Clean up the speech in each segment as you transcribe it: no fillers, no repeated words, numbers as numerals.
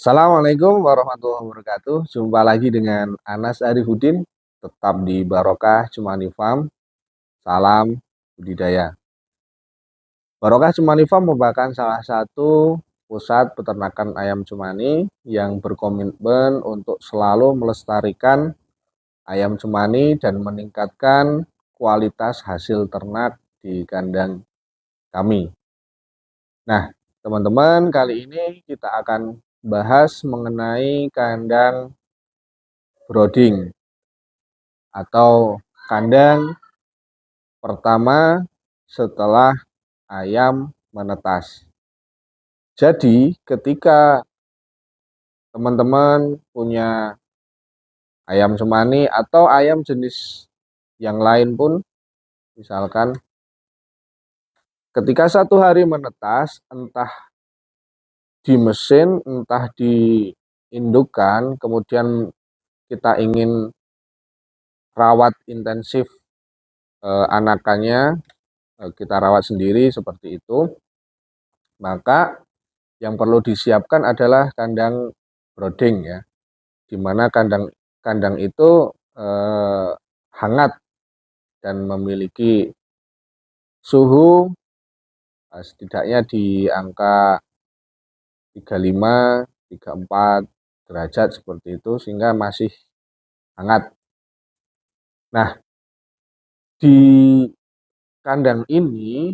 Assalamualaikum warahmatullahi wabarakatuh. Jumpa lagi dengan Anas Arifudin, tetap di Barokah Cumani Farm. Salam budidaya. Barokah Cumani Farm merupakan salah satu pusat peternakan ayam cumani yang berkomitmen untuk selalu melestarikan ayam cumani dan meningkatkan kualitas hasil ternak di kandang kami. Nah, teman-teman, kali ini kita akan bahas mengenai kandang brooding atau kandang pertama setelah ayam menetas. Jadi ketika teman-teman punya ayam cumani atau ayam jenis yang lain pun, misalkan ketika satu hari menetas, entah di mesin, entah di indukan, kemudian kita ingin rawat intensif anakannya, kita rawat sendiri seperti itu, maka yang perlu disiapkan adalah kandang brooding ya, di mana kandang itu hangat dan memiliki suhu setidaknya di angka 35, 34 derajat seperti itu, sehingga masih hangat. Nah, di kandang ini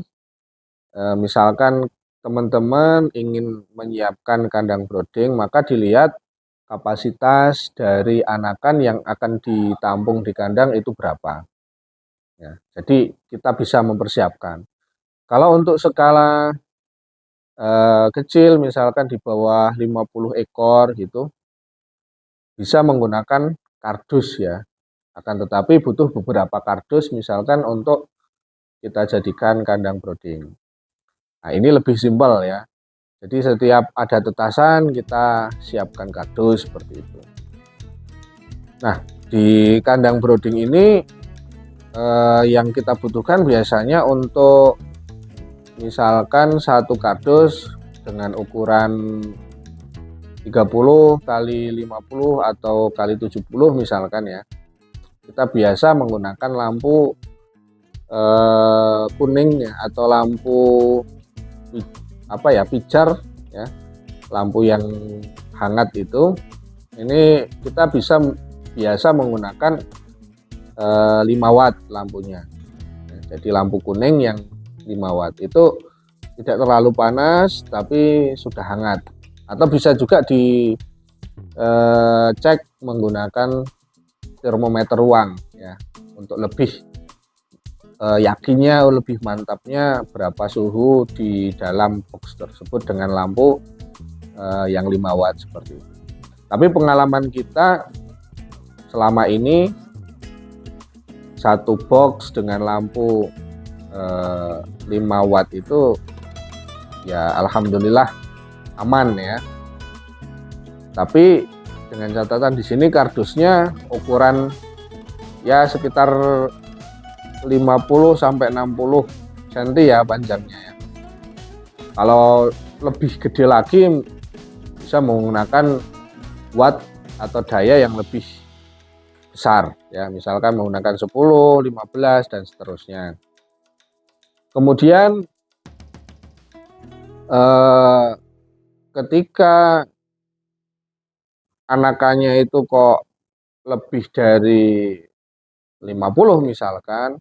misalkan teman-teman ingin menyiapkan kandang brooding, maka dilihat kapasitas dari anakan yang akan ditampung di kandang itu berapa. Ya, jadi kita bisa mempersiapkan. Kalau untuk skala kecil, misalkan di bawah 50 ekor gitu, bisa menggunakan kardus ya. Akan tetapi butuh beberapa kardus misalkan untuk kita jadikan kandang brooding. Nah, ini lebih simpel ya. Jadi setiap ada tetasan kita siapkan kardus seperti itu. Nah, di kandang brooding ini yang kita butuhkan biasanya untuk misalkan satu kardus dengan ukuran 30 kali 50 atau kali 70 misalkan ya. Kita biasa menggunakan lampu kuning ya, atau lampu pijar ya, lampu yang hangat itu. Ini kita biasa menggunakan 5 watt lampunya. Jadi lampu kuning yang 5 watt itu tidak terlalu panas tapi sudah hangat. Atau bisa juga dicek menggunakan termometer ruang ya, untuk lebih yakinnya, lebih mantapnya berapa suhu di dalam box tersebut dengan lampu yang 5 watt seperti itu. Tapi pengalaman kita selama ini, satu box dengan lampu 5 watt itu ya alhamdulillah aman ya. Tapi dengan catatan di sini kardusnya ukuran ya sekitar 50 sampai 60 cm ya panjangnya ya. Kalau lebih gede lagi bisa menggunakan watt atau daya yang lebih besar ya, misalkan menggunakan 10, 15 dan seterusnya. Kemudian ketika anakannya itu kok lebih dari 50 misalkan,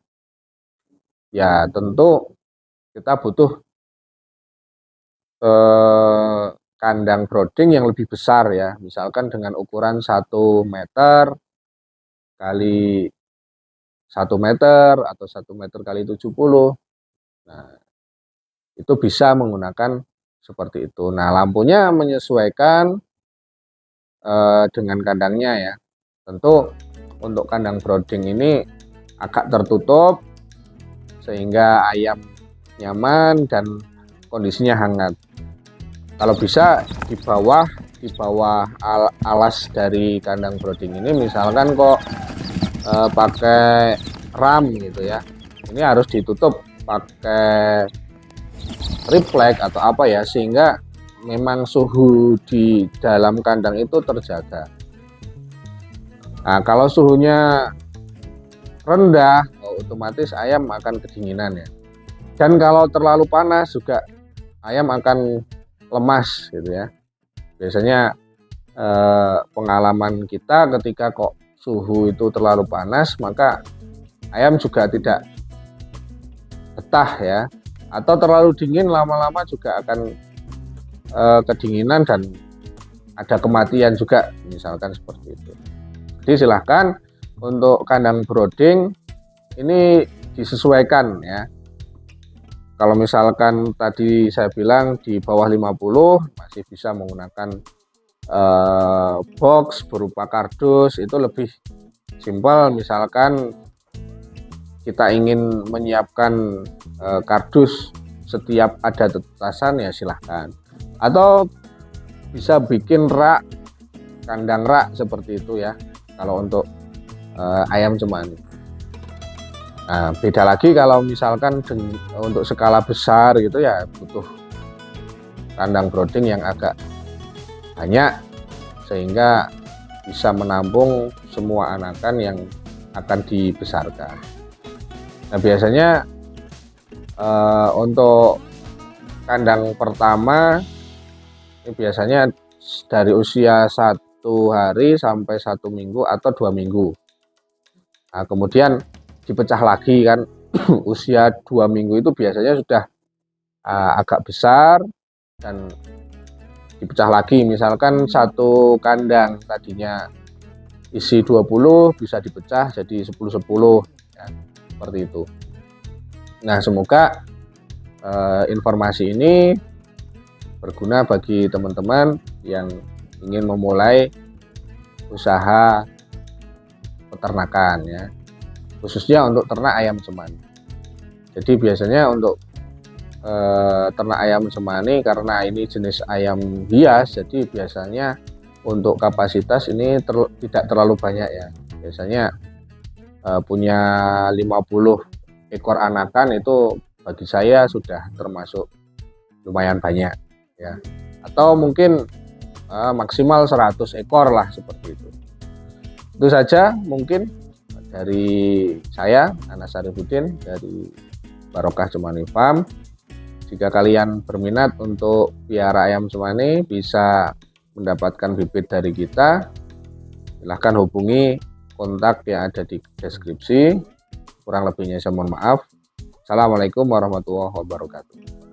ya tentu kita butuh kandang brooding yang lebih besar ya, misalkan dengan ukuran 1 meter kali 1 meter atau 1 meter kali 70. Nah, itu bisa menggunakan seperti itu. Nah, lampunya menyesuaikan dengan kandangnya ya. Tentu untuk kandang brooding ini agak tertutup sehingga ayam nyaman dan kondisinya hangat. Kalau bisa di bawah alas dari kandang brooding ini, misalkan kok pakai ram gitu ya, ini harus ditutup pakai triplek atau apa ya, sehingga memang suhu di dalam kandang itu terjaga. Nah, kalau suhunya rendah, otomatis ayam akan kedinginan ya. Dan kalau terlalu panas juga ayam akan lemas gitu ya. Biasanya pengalaman kita ketika kok suhu itu terlalu panas, maka ayam juga tidak betah ya. Atau terlalu dingin, lama-lama juga akan kedinginan dan ada kematian juga, misalkan seperti itu. Jadi silahkan untuk kandang brooding ini disesuaikan ya. Kalau misalkan tadi saya bilang di bawah 50 masih bisa menggunakan box berupa kardus, itu lebih simpel. Misalkan kita ingin menyiapkan kardus setiap ada tetasan ya silahkan, atau bisa bikin rak, kandang rak seperti itu ya kalau untuk ayam cemani. Nah, beda lagi kalau misalkan untuk skala besar gitu ya, butuh kandang brooding yang agak banyak sehingga bisa menampung semua anakan yang akan dibesarkan. Nah, biasanya untuk kandang pertama ini biasanya dari usia 1 hari sampai 1 minggu atau 2 minggu. Nah, kemudian dipecah lagi kan. Usia 2 minggu itu biasanya sudah agak besar dan dipecah lagi. Misalkan satu kandang tadinya isi 20 bisa dipecah jadi 10-10 ya, seperti itu. Nah, semoga informasi ini berguna bagi teman-teman yang ingin memulai usaha peternakan ya, khususnya untuk ternak ayam cemani. Jadi biasanya untuk ternak ayam cemani, karena ini jenis ayam hias, jadi biasanya untuk kapasitas ini tidak terlalu banyak ya. Biasanya punya 50 ekor anakan itu bagi saya sudah termasuk lumayan banyak ya. Atau mungkin maksimal 100 ekor lah seperti itu. Itu saja mungkin dari saya, Anas Arifudin dari Barokah Cemani Farm. Jika kalian berminat untuk piara ayam cemani, bisa mendapatkan bibit dari kita. Silahkan hubungi kontak yang ada di deskripsi. Kurang lebihnya saya mohon maaf. Assalamualaikum warahmatullahi wabarakatuh.